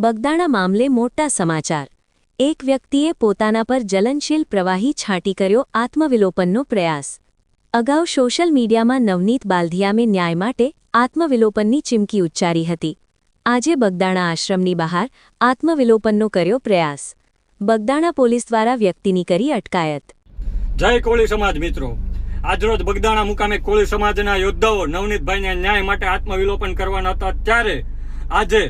બગદાણા મામલે મોટા સમાચાર। એક વ્યક્તિએ પોતાના પર જલનશીલ પ્રવાહી છાંટી કર્યો આત્મવિલોપનનો પ્રયાસ। અગાઉ સોશિયલ મીડિયામાં નવનીત બાલધિયામે ન્યાય માટે આત્મવિલોપનની ચીમકી ઉચ્ચારી હતી। આજે બગદાણા આશ્રમની બહાર આત્મવિલોપનનો કર્યો પ્રયાસ। બગદાણા પોલીસ દ્વારા વ્યક્તિની કરી અટકાયત। જય કોળી સમાજ મિત્રો, આજરોજ બગદાણા મુકામે કોળી સમાજના યોદ્ધાઓ નવનીતભાઈને ન્યાય માટે આત્મવિલોપન કરવાના હતા, ત્યારે આજે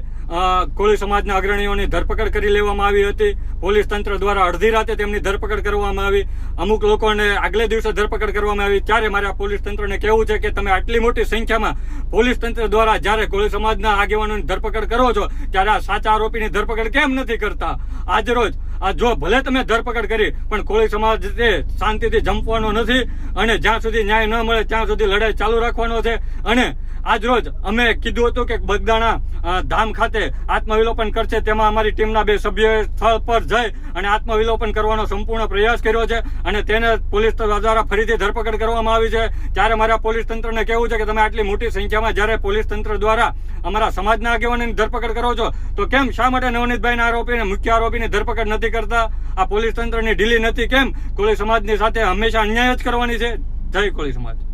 કોળી સમાજના અગ્રણીઓની ધરપકડ કરી લેવામાં આવી હતી। પોલીસ તંત્ર દ્વારા અડધી રાતે તેમની ધરપકડ કરવામાં આવી। અમુક લોકોને આગલે દિવસે ધરપકડ કરવામાં આવી। ત્યારે મારે આ પોલીસ તંત્રને કહેવું છે કે તમે આટલી મોટી સંખ્યામાં પોલીસ તંત્ર દ્વારા જ્યારે કોળી સમાજના આગેવાનોની ધરપકડ કરો છો, ત્યારે આ સાચા આરોપીની ધરપકડ કેમ નથી કરતા? આજરોજ જો ભલે તમે ધરપકડ કરી, પણ કોળી સમાજ શાંતિથી જંપવાનો નથી અને જ્યાં સુધી ન્યાય ન મળે ત્યાં સુધી લડાઈ ચાલુ રાખવાનો છે। અને આજરોજ અમે કીધું હતું કે બગદાણા ધામ ખાતે આત્મવિલોપન કરશે, તેમાં અમારી ટીમના 2 સભ્યોએ સ્થળ પર જઈ અને આત્મવિલોપન કરવાનો સંપૂર્ણ પ્રયાસ કર્યો છે અને તેને પોલીસ દ્વારા ફરીથી ધરપકડ કરવામાં આવી છે। ત્યારે મારા પોલીસ તંત્રને કહેવું છે કે તમે આટલી મોટી સંખ્યામાં જ્યારે પોલીસ તંત્ર દ્વારા અમારા સમાજના આગેવાનોની ધરપકડ કરો છો, તો કેમ શા માટે નવનીતભાઈના આરોપીને મુખ્ય આરોપીની ધરપકડ નથી કરતા? આ પોલીસ તંત્રની ઢીલી નથી કેમ? કોળી સમાજની સાથે હંમેશા અન્યાય જ કરવાની છે। જય કોળી સમાજ।